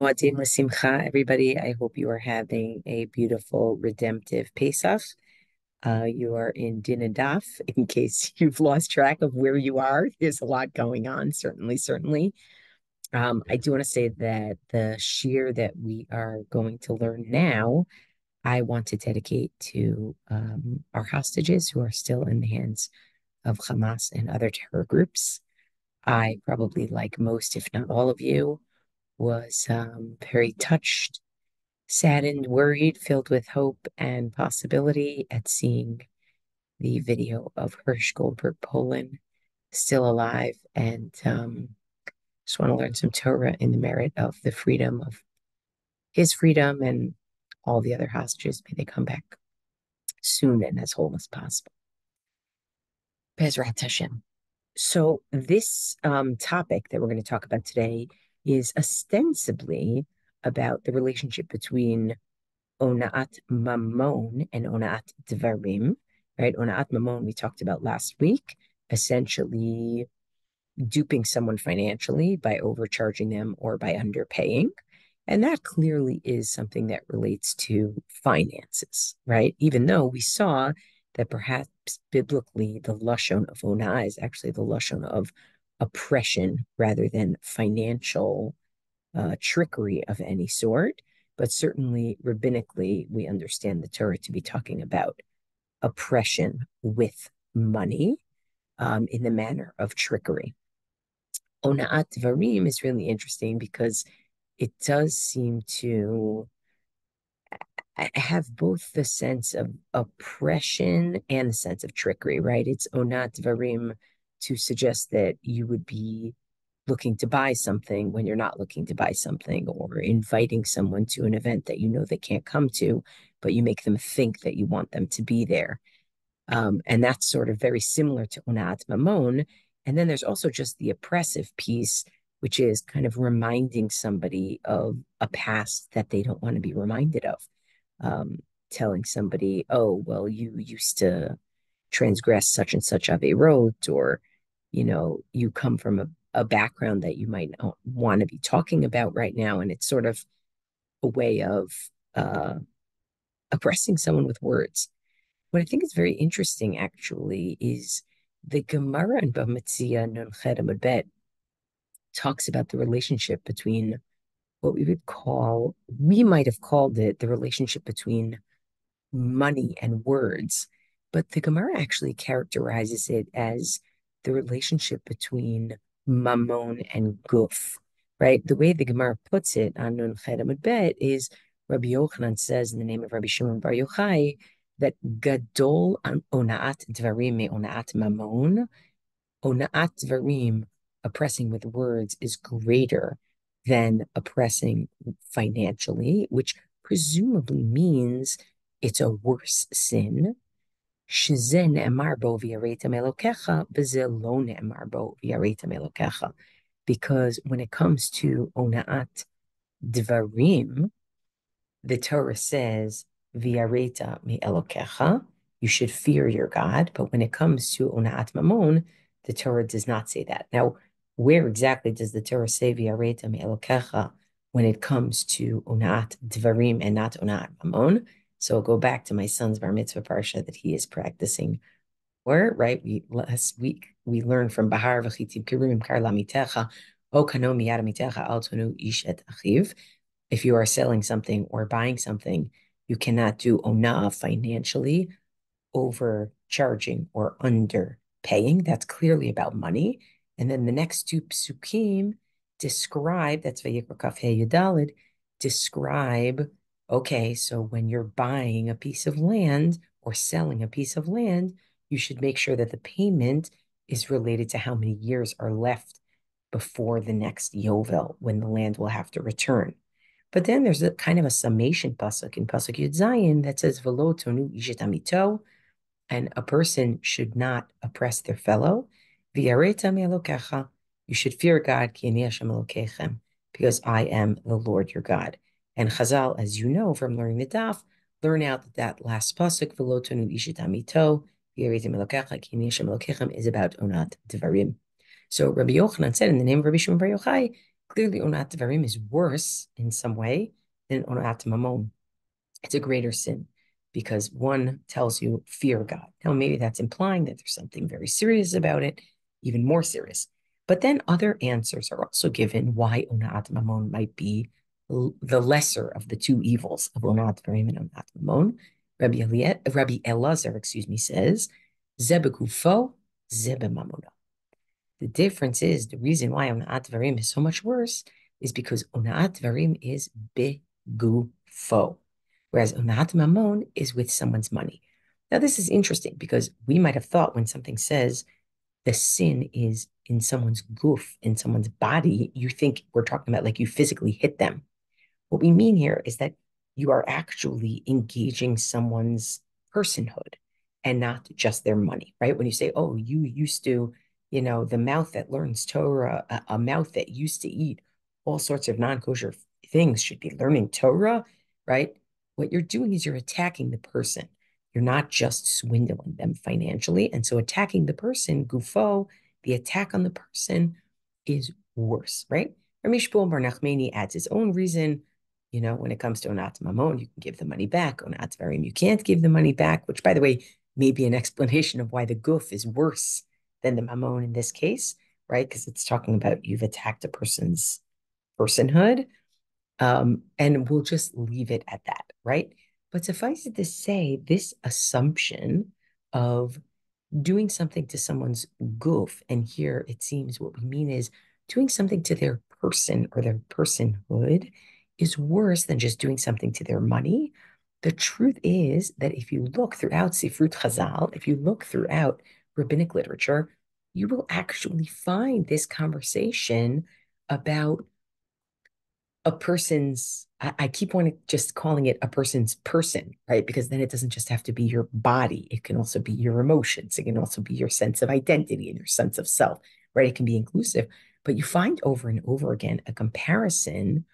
Moadim l'simcha, everybody. I hope you are having a beautiful, redemptive Pesach. You are in dinanddaf. In case you've lost track of where you are, there's a lot going on, certainly. I do want to say that the shiur that we are going to learn now, I want to dedicate to our hostages who are still in the hands of Hamas and other terror groups. I probably, like most, if not all of you, was very touched, saddened, worried, filled with hope and possibility at seeing the video of Hirsch Goldberg Poland still alive, and just want to learn some Torah in the merit of the freedom of his freedom and all the other hostages. May they come back soon and as whole as possible. Bezrat Hashem. So this topic that we're going to talk about today is ostensibly about the relationship between ona'at mammon and ona'at devarim, right? Ona'at mammon we talked about last week, essentially duping someone financially by overcharging them or by underpaying. And that clearly is something that relates to finances, right? Even though we saw that perhaps biblically the lashon of ona'ah is actually the lashon of oppression rather than financial trickery of any sort. But certainly rabbinically, we understand the Torah to be talking about oppression with money in the manner of trickery. Ona'at devarim is really interesting because it does seem to have both the sense of oppression and the sense of trickery, right? It's ona'at devarim to suggest that you would be looking to buy something when you're not looking to buy something, or inviting someone to an event that you know they can't come to, but you make them think that you want them to be there. And that's sort of very similar to ona'at mammon. And then there's also just the oppressive piece, which is kind of reminding somebody of a past that they don't want to be reminded of. Telling somebody, oh, well, you used to transgress such and such averot, or, you come from a background that you might not want to be talking about right now. And it's sort of a way of uh, oppressing someone with words. What I think is very interesting, actually, is the Gemara in Bava Metsia Nun Chet Amud Bet talks about the relationship between what we might have called it the relationship between money and words, but the Gemara actually characterizes it as the relationship between mammon and guf, right? The way the Gemara puts it on Nun Chet Amud Bet is Rabbi Yochanan says in the name of Rabbi Shimon Bar Yochai that gadol ona'at devarim me ona'at mammon, ona'at devarim, oppressing with words, is greater than oppressing financially, which presumably means it's a worse sin. שזה נאמר בו ויראתם אלוקיך, וזה לא נאמר בו ויראתם אלוקיך. Because when it comes to ona'at devarim, the Torah says, V'yareta mi elokecha, you should fear your God. But when it comes to ona'at mammon, the Torah does not say that. Now, where exactly does the Torah say V'yareta mi elokecha when it comes to ona'at devarim and not ona'at mammon? So I'll go back to my son's bar mitzvah parsha that he is practicing. Or, right, last week we learned from Bahar v'chitiv kirim kar lamitecha, o kano miyad mitecha al tonu ish et achiv. If you are selling something or buying something, you cannot do ona'ah financially, overcharging or underpaying. That's clearly about money. And then the next two psukim describe, that's Vayikra Kaf He Yudalid, describe, okay, so when you're buying a piece of land or selling a piece of land, you should make sure that the payment is related to how many years are left before the next Yovel, when the land will have to return. But then there's a kind of a summation pasuk in pasuk Yud Zayin that says "V'lo tonu ishet amito," and a person should not oppress their fellow. V'yareta me'elokecha, you should fear God, ki ani Hashem Elokechem, because I am the Lord your God. And Chazal, as you know from learning the daf, learn out that last pasuk "V'lo tonu ishet amito," v'yareta me'elokecha, ki ani Hashem Elokechem, is about ona'at devarim. So Rabbi Yochanan said in the name of Rabbi Shimon Bar Yochai, clearly ona'at devarim is worse in some way than ona'at mammon. It's a greater sin because one tells you fear God. Now, maybe that's implying that there's something very serious about it, even more serious. But then other answers are also given why ona'at mammon might be the lesser of the two evils of ona'at devarim and ona'at mammon. Rabbi Elazar, says, Zebegufo, zebemamono. The difference is the reason why ona'at devarim is so much worse is because ona'at devarim is begufo, whereas ona'at mammon is with someone's money. Now, this is interesting because we might have thought when something says the sin is in someone's goof, in someone's body, you think we're talking about like you physically hit them. What we mean here is that you are actually engaging someone's personhood and not just their money, right? When you say, oh, you used to, the mouth that learns Torah, a mouth that used to eat all sorts of non-kosher things should be learning Torah, right? What you're doing is you're attacking the person. You're not just swindling them financially. And so attacking the person, gufo, the attack on the person is worse, right? Rami Shmuel Bar Nachmani adds his own reason. When it comes to ona'at mammon, you can give the money back. Ona'at devarim, you can't give the money back, which, by the way, may be an explanation of why the guf is worse than the mammon in this case, right? Because it's talking about you've attacked a person's personhood. And we'll just leave it at that, right? But suffice it to say, this assumption of doing something to someone's goof, and here it seems what we mean is doing something to their person or their personhood is worse than just doing something to their money. The truth is that if you look throughout Sifrut Chazal, if you look throughout rabbinic literature, you will actually find this conversation about a person's, I keep wanting just calling it a person's person, right? Because then it doesn't just have to be your body. It can also be your emotions. It can also be your sense of identity and your sense of self, right? It can be inclusive. But you find over and over again a comparison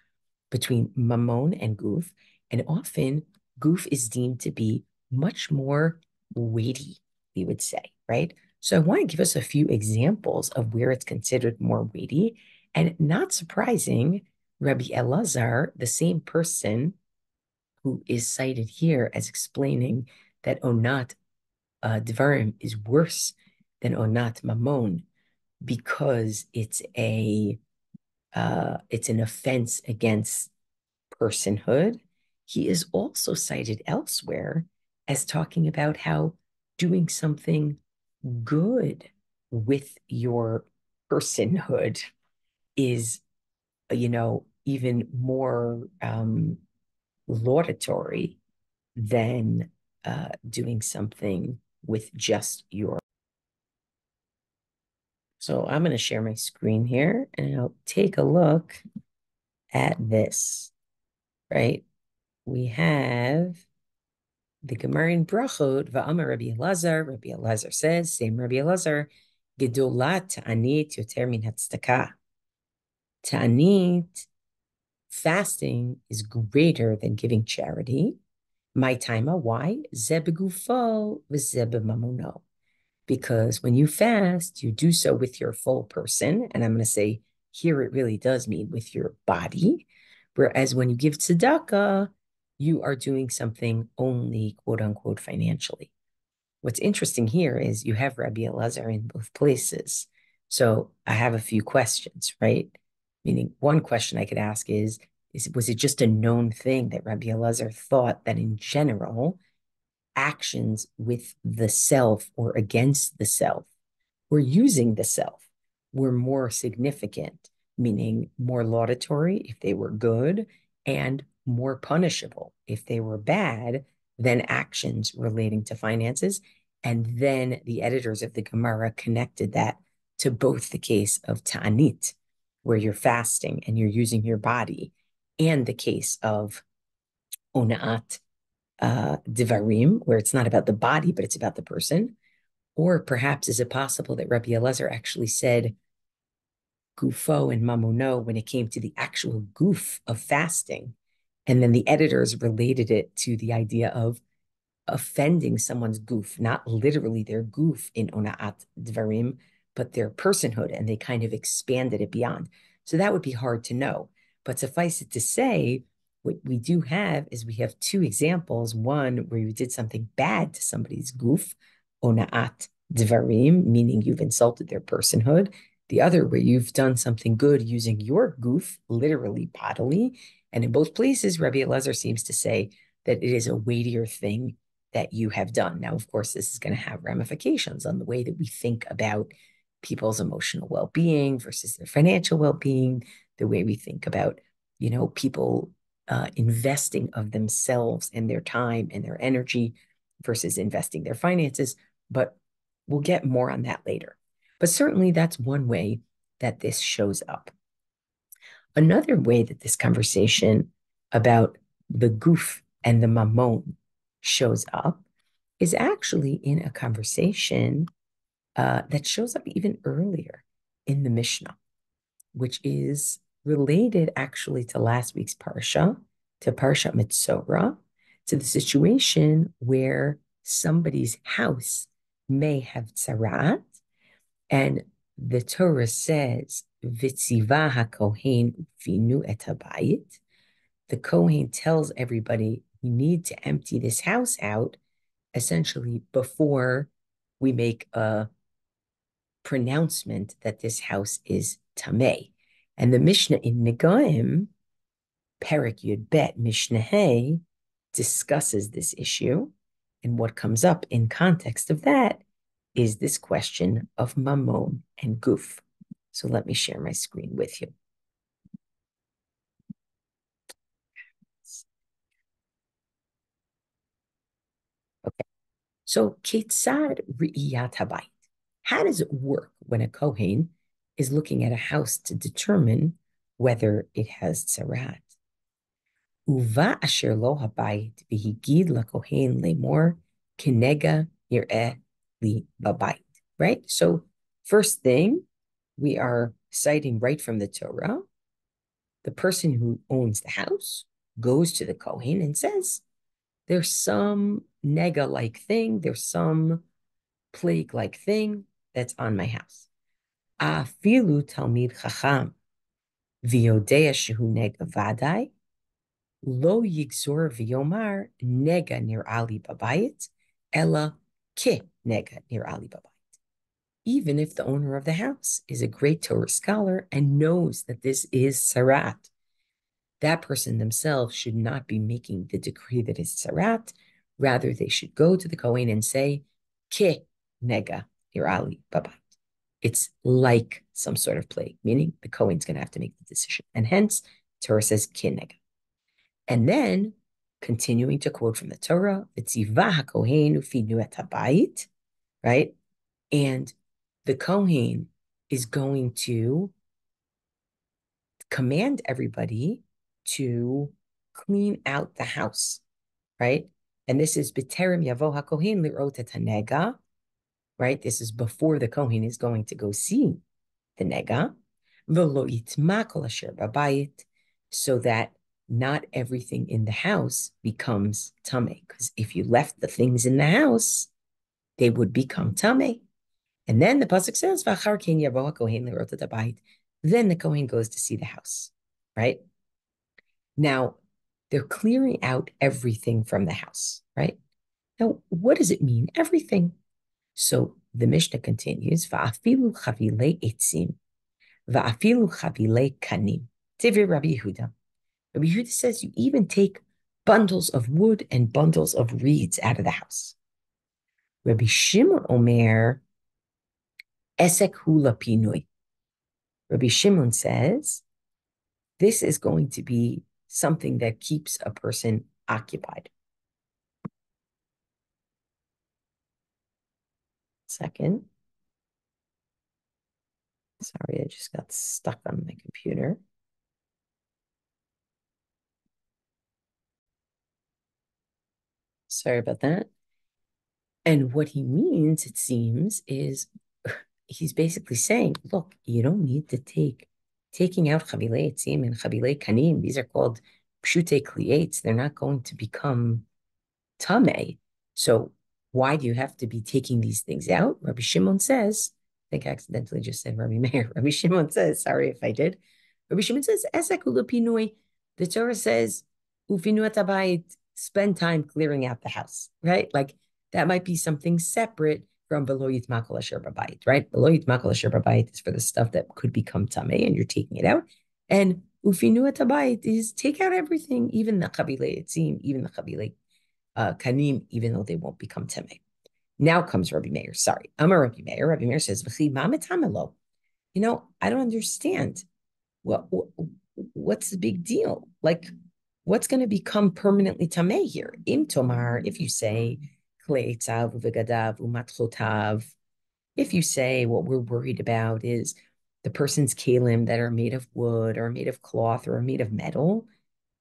between mammon and goof. And often goof is deemed to be much more weighty, we would say, right? So I want to give us a few examples of where it's considered more weighty. And not surprising, Rabbi Elazar, the same person who is cited here as explaining that ona'at devarim is worse than ona'at mammon because it's an offense against personhood. He is also cited elsewhere as talking about how doing something good with your personhood is, even more laudatory than doing something with just your. So I'm going to share my screen here and I'll take a look at this, right? We have the Gemara in Brachot, Va'amar Rabbi Elazar. Rabbi Elazar says, same Rabbi Elazar, Gedolat ta'anit yoter min hatzdaka. Ta'anit, fasting, is greater than giving charity. My timer, why? Zebegufo v'zebemamono. Because when you fast, you do so with your full person. And I'm going to say here it really does mean with your body. Whereas when you give tzedakah, you are doing something only, quote unquote, financially. What's interesting here is you have Rabbi Elazar in both places. So I have a few questions, right? Meaning one question I could ask is was it just a known thing that Rabbi Elazar thought that in general, actions with the self or against the self or using the self were more significant, meaning more laudatory if they were good and more punishable if they were bad than actions relating to finances? And then the editors of the Gemara connected that to both the case of ta'anit, where you're fasting and you're using your body, and the case of ona'at, devarim, where it's not about the body, but it's about the person. Or perhaps is it possible that Rabbi Elazar actually said gufo and mamono when it came to the actual goof of fasting, and then the editors related it to the idea of offending someone's goof, not literally their goof in ona'at devarim, but their personhood, and they kind of expanded it beyond. So that would be hard to know. But suffice it to say, what we do have is we have two examples. One where you did something bad to somebody's goof, ona'at devarim, meaning you've insulted their personhood. The other where you've done something good using your goof, literally bodily. And in both places, Rabbi Elazar seems to say that it is a weightier thing that you have done. Now, of course, this is going to have ramifications on the way that we think about people's emotional well-being versus their financial well-being, the way we think about, people investing of themselves and their time and their energy versus investing their finances. But we'll get more on that later. But certainly that's one way that this shows up. Another way that this conversation about the goof and the mammon shows up is actually in a conversation that shows up even earlier in the Mishnah, which is related actually to last week's parsha, to Parsha Metzora, to the situation where somebody's house may have tzarat, and the Torah says, "Vitziva hakohen vinu et habayit." The Kohen tells everybody, we need to empty this house out, essentially before we make a pronouncement that this house is tameh. And the Mishnah in Negaim, Perek Yud Bet Mishnah Hey, discusses this issue. And what comes up in context of that is this question of mammon and goof. So let me share my screen with you. Okay. So Ketzad Riyat Habayit. How does it work when a Kohen is looking at a house to determine whether it has tzarat? Uva asher lo habayit v'higid lakohen lemor kenega yireh li babayit. Right? So first thing, we are citing right from the Torah. The person who owns the house goes to the Kohen and says, there's some nega-like thing, there's some plague-like thing that's on my house. Afilu talmid chacham v'yodea shehu nega vadai lo yigzor v'yomar nega nir'ali babayit ella ke nega nir'ali babayit. Even if the owner of the house is a great Torah scholar and knows that this is sarat, that person themselves should not be making the decree that is sarat. Rather, they should go to the Kohen and say, ke nega nir'ali babayit. It's like some sort of plague, meaning the Kohen's going to have to make the decision. And hence, Torah says ke nega. And then, continuing to quote from the Torah, "V'tziva hakohen ufinu et habayit," right? And the Kohen is going to command everybody to clean out the house, right? And this is b'terem yavo hakohen lirot et hanega, right? This is before the Kohen is going to go see the nega, v'lo yitma kol asher babayit, so that not everything in the house becomes tameh. Because if you left the things in the house, they would become tameh. And then the pasuk says, "V'achar ken yavo hakohen lirot et habayit." Then the Kohen goes to see the house, right? Now, they're clearing out everything from the house, right? Now, what does it mean? Everything. So the Mishnah continues, "Va'afilu chavilei etzim, va'afilu chavilei kanim." Tivri Rabbi Yehuda. Rabbi Yehuda says you even take bundles of wood and bundles of reeds out of the house. Rabbi Shimon Omer, esek hula pinui. Rabbi Shimon says this is going to be something that keeps a person occupied. Second. Sorry, I just got stuck on my computer. Sorry about that. And what he means, it seems, is he's basically saying, look, you don't need to taking out chavilei etzim and chavilei kanim. These are called pshutei kliates. They're not going to become tameh. So why do you have to be taking these things out? Rabbi Shimon says, I think I accidentally just said Rabbi Meir. Rabbi Shimon says, sorry if I did. Rabbi Shimon says, Esek ulapinui. The Torah says, ufinu atabayit, spend time clearing out the house, right? Like that might be something separate from below yitmakol asher babayit, right? Below yitmakol asher babayit is for the stuff that could become tameh and you're taking it out. And ufinu atabayit is take out everything, even the chabilei etzim, even the chabilei kanim, even though they won't become tameh. Now comes Rabbi Meir. Sorry, Amar Rabbi Meir. Rabbi Meir says, "V'chi ma metamelo." I don't understand. What's the big deal? Like, what's going to become permanently tameh here? Im tomar, if you say kleitzav uvegadav umatchotav, if you say what we're worried about is the person's kalim that are made of wood or made of cloth or made of metal,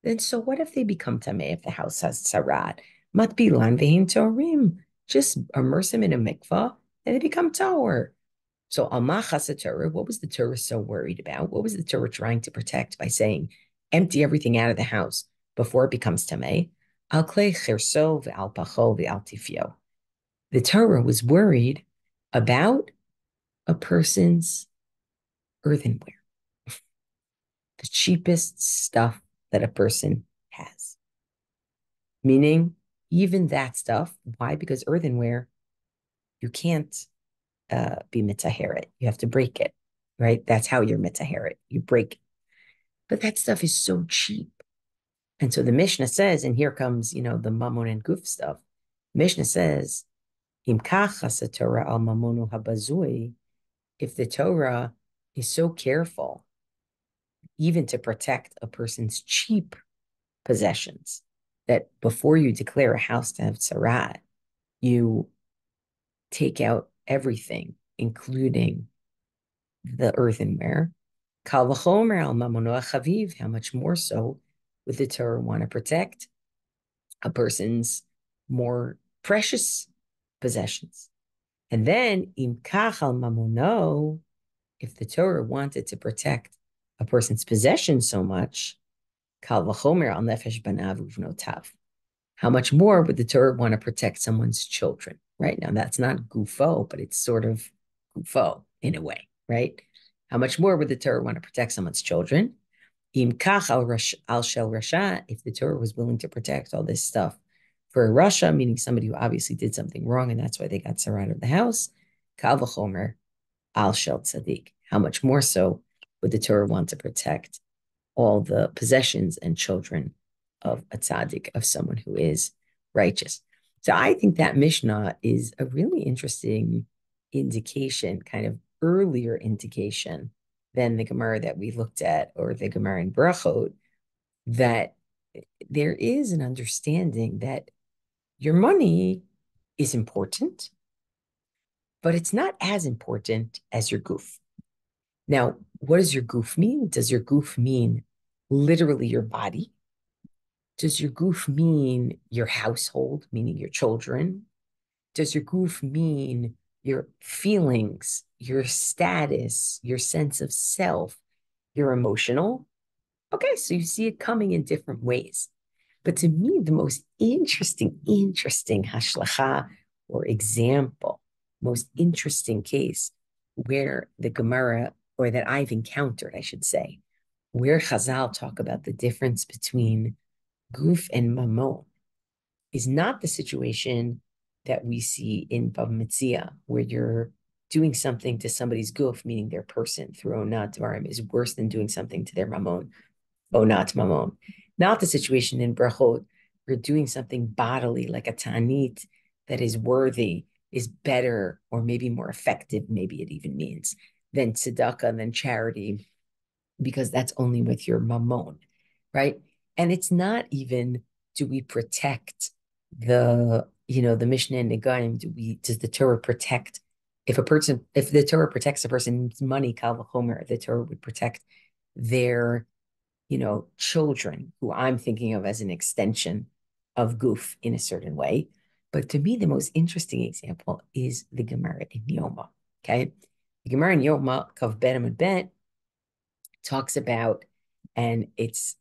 then so what if they become tameh if the house has tzarat? Matbilan vehin torim. Just immerse them in a mikvah and they become tahor. So Alma Chasa Torah, what was the Torah so worried about? What was the Torah trying to protect by saying, empty everything out of the house before it becomes tameh? Al klei cherso ve'al pacho ve'al tifyo. The Torah was worried about a person's earthenware, the cheapest stuff that a person has. Meaning, even that stuff. Why? Because earthenware, you can't be mitaheret. You have to break it, right? That's how you're mitaheret. You break it. But that stuff is so cheap. And so the Mishnah says, and here comes, the mammon and goof stuff. Mishnah says, Im kach Torah al mammonu habazui, if the Torah is so careful, even to protect a person's cheap possessions, that before you declare a house to have tzarat, you take out everything, including the earthenware. Kal v'chomer al mamono chaviv, how much more so would the Torah want to protect a person's more precious possessions? And then, im kach al mamono, if the Torah wanted to protect a person's possessions so much, kal v'chomer al nefesh banav uvnotav, how much more would the Torah want to protect someone's children? Right now, that's not gufo, but it's sort of gufo in a way, right? How much more would the Torah want to protect someone's children? Im kach al shel rasha, if the Torah was willing to protect all this stuff for a rasha, meaning somebody who obviously did something wrong and that's why they got tzara out of the house, kal v'chomer al shel tzaddik. How much more so would the Torah want to protect all the possessions and children of a tzaddik, of someone who is righteous? So I think that Mishnah is a really interesting indication, kind of earlier indication than the Gemara that we looked at or the Gemara in Brachot, that there is an understanding that your money is important, but it's not as important as your goof. Now, what does your goof mean? Does your goof mean literally your body? Does your goof mean your household, meaning your children? Does your goof mean your feelings, your status, your sense of self, your emotional? Okay, so you see it coming in different ways. But to me, the most interesting hashlacha or example, most interesting case where the Gemara, or that I've encountered, I should say, where Chazal talk about the difference between guf and mammon, is not the situation that we see in Bava Metsia, where you're doing something to somebody's guf, meaning their person, through ona'at devarim, is worse than doing something to their mammon, ona'at mammon. Not the situation in brachot, where doing something bodily, like a ta'anit, that is worthy, is better, or maybe more effective, maybe it even means, than tzedakah, than charity, because that's only with your mammon, right? And it's not even, do we protect the Mishnah and Negaim, does the Torah protect, if the Torah protects a person's money, kal v'chomer, the Torah would protect their, children, who I'm thinking of as an extension of goof in a certain way. But to me, the most interesting example is the Gemara in Yoma, okay? The Gemara in Yoma, Kav Bet Amud Bet, talks about, and it's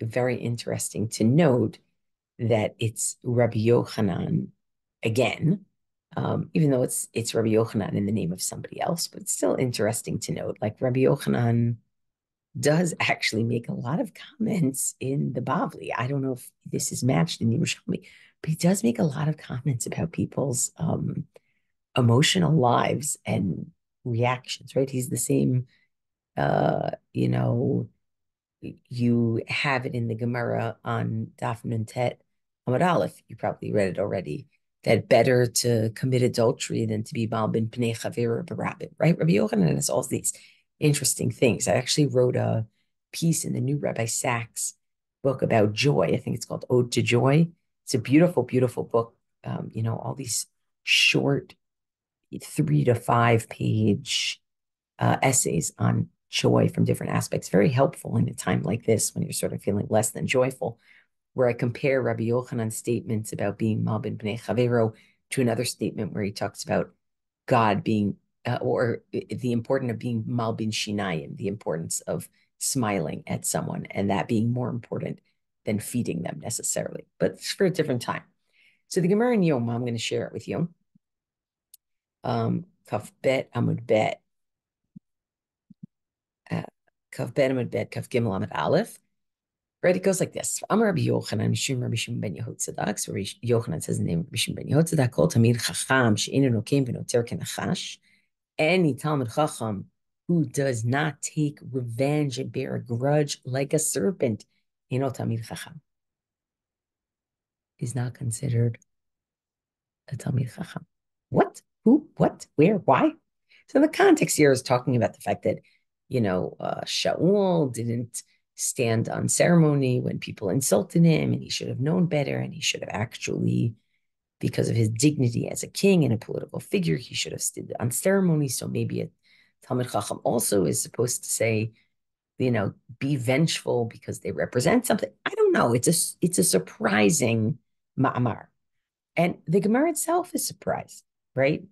very interesting to note that it's Rabbi Yochanan again, even though it's Rabbi Yochanan in the name of somebody else, but it's still interesting to note, like Rabbi Yochanan does actually make a lot of comments in the Bavli. I don't know if this is matched in the Yerushalmi, but he does make a lot of comments about people's emotional lives and reactions, right? He's the same, you know, you have it in the Gemara on Daf Nuntet Amud Aleph. You probably read it already. That better to commit adultery than to be malbin pnei chaver b'rabim, right? Rabbi Yochanan has all these interesting things. I actually wrote a piece in the new Rabbi Sachs book about joy. I think it's called Ode to Joy. It's a beautiful, beautiful book. All these short 3 to 5 page essays on joy from different aspects. Very helpful in a time like this when you're sort of feeling less than joyful, where I compare Rabbi Yochanan's statements about being malbin b'nei chavero to another statement where he talks about God being, or the importance of being malbin shinayim, the importance of smiling at someone, and that being more important than feeding them necessarily. But it's for a different time. So the Gemara in Yom, I'm going to share it with you. Kaf bet amud bet. Kaf bet amud bet, kaf gimel amud aleph. Right, it goes like this. Amar Rabbi Yochanan, Mishum Rabbi Shimon ben Yehotzadak. So Rabbi Yochanan says the name of Rabbi Shimon ben Yehotzadak. Kol Tamid Chacham she'enu nokem v'noter kenachash. Any Talmud Chacham who does not take revenge and bear a grudge like a serpent, Tamid Chacham, is not considered a Talmid Chacham. What? Who? What? Where? Why? So the context here is talking about the fact that, Shaul didn't stand on ceremony when people insulted him, and he should have known better, and he should have actually, because of his dignity as a king and a political figure, he should have stood on ceremony. So maybe a Talmid Chacham also is supposed to say, be vengeful because they represent something. I don't know. It's a surprising ma'amar. And the Gemara itself is surprised, right?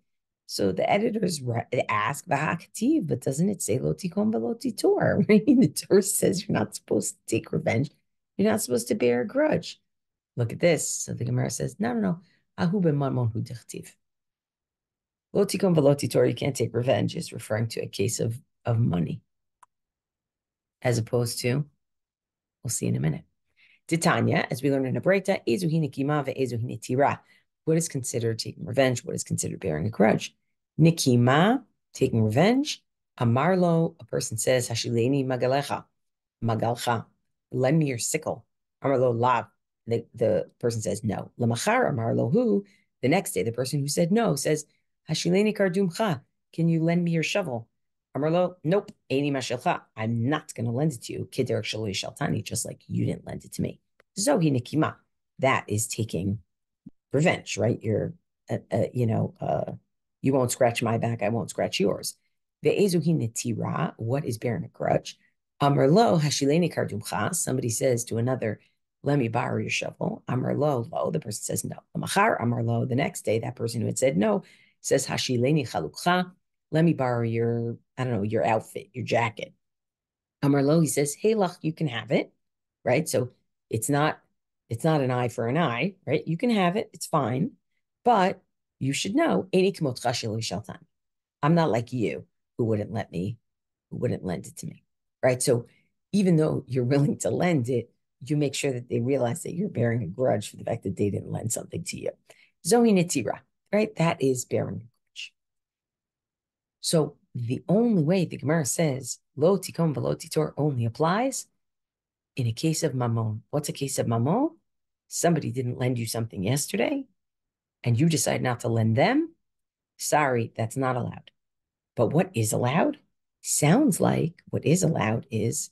So the editors ask, "V'haktiv," but doesn't it say "lo tikom v'lo titor"? Right? The Torah says you're not supposed to take revenge. You're not supposed to bear a grudge. Look at this. So the Gemara says, no. Ahu b'mammon hu dichtiv. Lo tikom v'lo titor. You can't take revenge. Is referring to a case of money, as opposed to, we'll see in a minute. Titania, as we learned in a Breita, ezuhi nikima ve'ezuhi netira. What is considered taking revenge? What is considered bearing a grudge? Nikima, taking revenge. Amarlo, a person says, Hashileni magalecha, magalcha, lend me your sickle. Amarlo lav, the person says no. Lamachar, amarlo hu, the next day, the person who said no says, Hashileni kardumcha, can you lend me your shovel? Amarlo, nope, eini mashelcha, I'm not going to lend it to you. Kiderek shaloi shaltani, just like you didn't lend it to me. Zohi nikima, that is taking revenge, right? You're, you won't scratch my back, I won't scratch yours. Ve'ezuhi netira, what is bearing a grudge? Amarlo hashileni kardumcha, somebody says to another, let me borrow your shovel. Amarlo, lo, the person says no. Amachar, amarlo, the next day, that person who had said no says hashileni chalukcha, let me borrow your, your outfit, your jacket. Amarlo, he says, hey, lach, you can have it, right? So it's not an eye for an eye, right? You can have it, it's fine, but you should know, I'm not like you who wouldn't lend it to me, right? So even though you're willing to lend it, you make sure that they realize that you're bearing a grudge for the fact that they didn't lend something to you. Zohi netira, right? That is bearing a grudge. So the only way the Gemara says lo tikom v'lo titor only applies in a case of mammon. What's a case of mammon? Somebody didn't lend you something yesterday, and you decide not to lend them. Sorry, that's not allowed. But what is allowed? Sounds like what is allowed is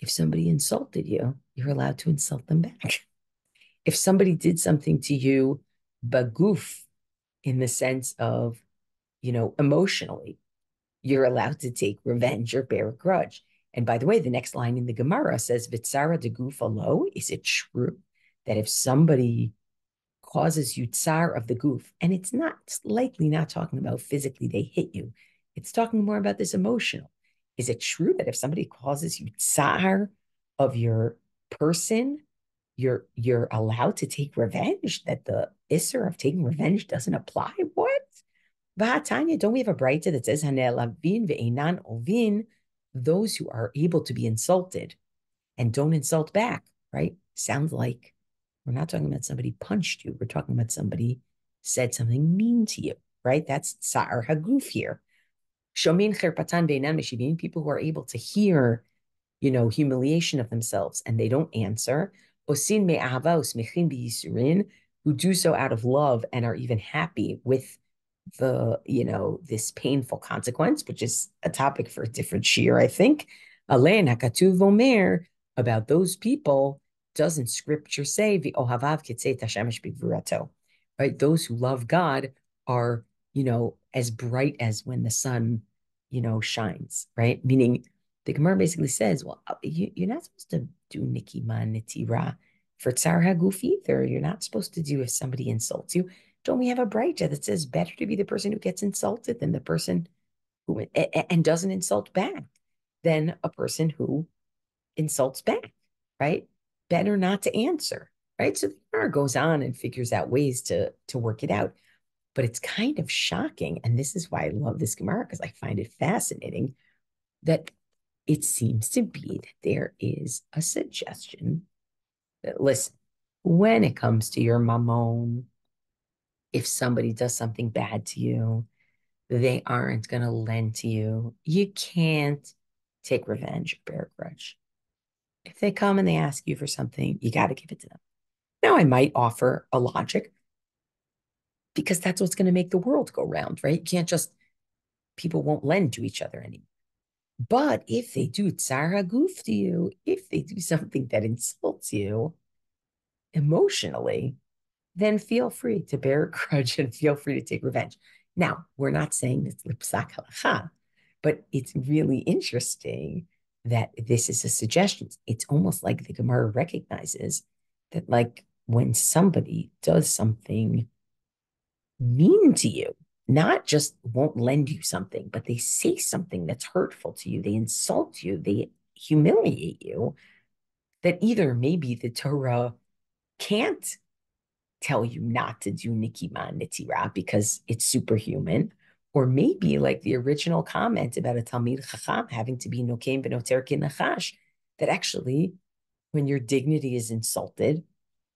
if somebody insulted you, you're allowed to insult them back. If somebody did something to you, bagoof, in the sense of, emotionally, you're allowed to take revenge or bear a grudge. And by the way, the next line in the Gemara says, Vitsara de gufa lo, is it true that if somebody causes you tsar of the goof, and it's likely not talking about physically they hit you, it's talking more about this emotional. Is it true that if somebody causes you tsar of your person, you're allowed to take revenge, that the isser of taking revenge doesn't apply? What? Tanya, don't we have a Breita that says Hanel Avin ve'enan ovin those who are able to be insulted and don't insult back, right? Sounds like we're not talking about somebody punched you. We're talking about somebody said something mean to you, right? That's sa'ar haguf here. Shomin cherpatan beinam meshivim, people who are able to hear, humiliation of themselves and they don't answer. Osin me'ahava usmechin b'yisurin, who do so out of love and are even happy with this painful consequence, which is a topic for a different shiur, I think. Alein hakatuv omer, about those people, doesn't scripture say v'ohavav kitzei tashemesh b'gvurato, right? Those who love God are, as bright as when the sun, shines, right? Meaning the Gemara basically says, well, you're not supposed to do nikima nitira for tsar haguf either. You're not supposed to do if somebody insults you. Don't we have a braita that says better to be the person who gets insulted than the person who and doesn't insult back than a person who insults back, right? Better not to answer, right? So the Gemara goes on and figures out ways to work it out. But it's kind of shocking, and this is why I love this Gemara, because I find it fascinating, that it seems to be that there is a suggestion that, listen, when it comes to your mammon, if somebody does something bad to you, they aren't going to lend to you. You can't take revenge or bear a grudge. If they come and they ask you for something, you got to give it to them. Now, I might offer a logic because that's what's going to make the world go round, right? You can't just, people won't lend to each other anymore. But if they do tsar haguf to you, if they do something that insults you emotionally, then feel free to bear a grudge and feel free to take revenge. Now, we're not saying it's lipsak halakha, but it's really interesting that this is a suggestion. It's almost like the Gemara recognizes that, like, when somebody does something mean to you, not just won't lend you something, but they say something that's hurtful to you, they insult you, they humiliate you, that either maybe the Torah can't tell you not to do nikima nitira because it's superhuman, or maybe like the original comment about a Talmid Chacham having to be nokeim b'noter k'nachash, that actually when your dignity is insulted,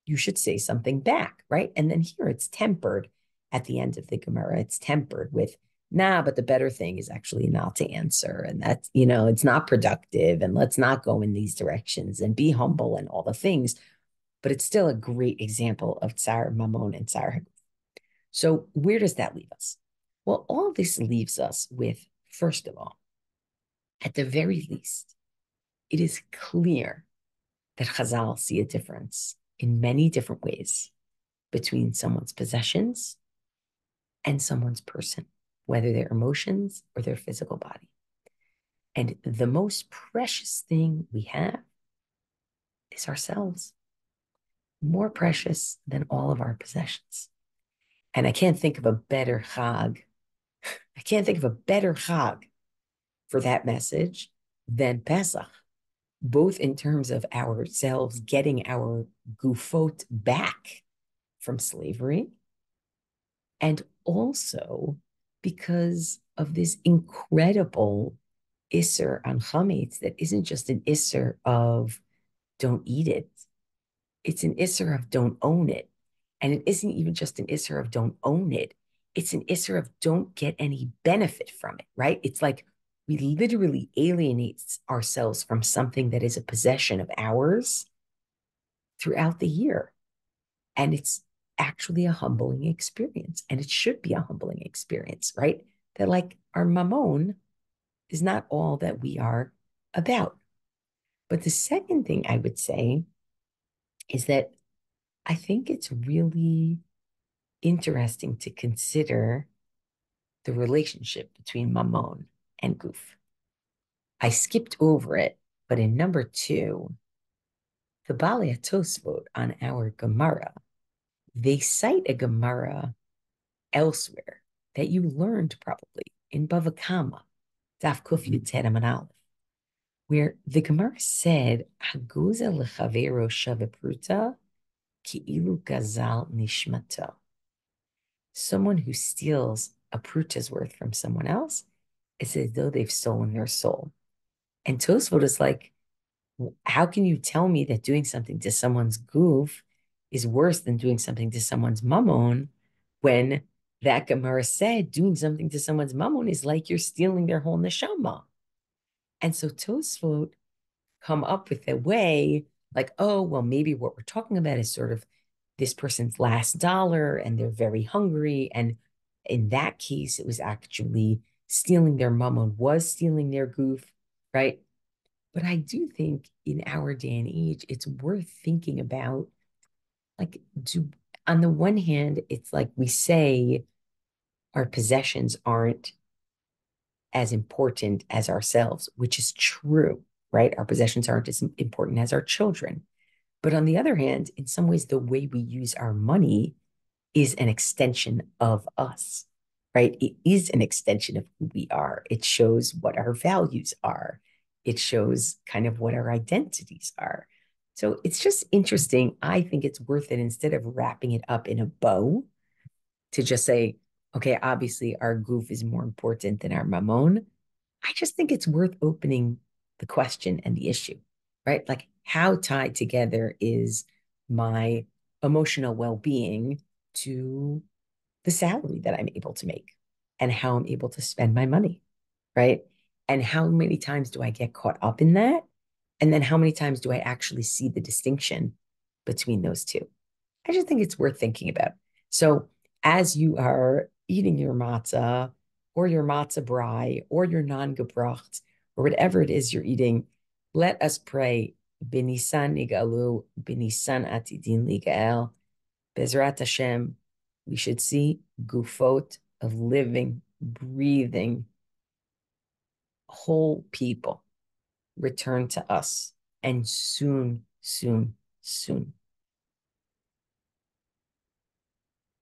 you should say something back, right? And then here it's tempered at the end of the Gemara. It's tempered with, nah, but the better thing is actually not to answer. And that's, it's not productive. And let's not go in these directions and be humble and all the things. But it's still a great example of tsar mammon and tsar. So where does that leave us? Well, all this leaves us with, first of all, at the very least, it is clear that Chazal see a difference in many different ways between someone's possessions and someone's person, whether their emotions or their physical body. And the most precious thing we have is ourselves, more precious than all of our possessions. And I can't think of a better chag. I can't think of a better chag for that message than Pesach, both in terms of ourselves getting our gufot back from slavery, and also because of this incredible isser on chametz that isn't just an isser of don't eat it. It's an isser of don't own it. And it isn't even just an isser of don't own it. It's an isser of don't get any benefit from it, right? It's like we literally alienate ourselves from something that is a possession of ours throughout the year. And it's actually a humbling experience. And it should be a humbling experience, right? That like our mammon is not all that we are about. But the second thing I would say is that I think it's really interesting to consider the relationship between mammon and guf. I skipped over it, but in number 2, the Balei Tosfot on our Gemara, they cite a Gemara elsewhere that you learned probably in Bava Kama, Daf Kuf Yud Tet Amud Aleph, where the Gemara said, "Haguza lechavero shavepruta ki'ilu gazal nishmata." Someone who steals a pruta's worth from someone else, it's as though they've stolen their soul. And Tosfot is like, how can you tell me that doing something to someone's goof is worse than doing something to someone's mammon when that Gemara said doing something to someone's mammon is like you're stealing their whole neshama? And so Tosfot come up with a way like, oh, well, maybe what we're talking about is sort of this person's last dollar and they're very hungry. And in that case, it was actually stealing their mammon, was stealing their goof, right? But I do think in our day and age, it's worth thinking about like, on the one hand, it's like we say our possessions aren't as important as ourselves, which is true, right? Our possessions aren't as important as our children. But on the other hand, in some ways, the way we use our money is an extension of us, right? It is an extension of who we are. It shows what our values are. It shows kind of what our identities are. So it's just interesting. I think it's worth it instead of wrapping it up in a bow to just say, okay, obviously our goof is more important than our mammon. I just think it's worth opening the question and the issue, right? Like, how tied together is my emotional well being to the salary that I'm able to make and how I'm able to spend my money, right? And how many times do I get caught up in that? And then how many times do I actually see the distinction between those two? I just think it's worth thinking about. So as you are eating your matzah or your matzah brai or your non-gebracht or whatever it is you're eating, let us pray, Binisan nigalu, Binisan atidin ligael, Bezrat Hashem, we should see gufot of living, breathing, whole people return to us. And soon, soon, soon.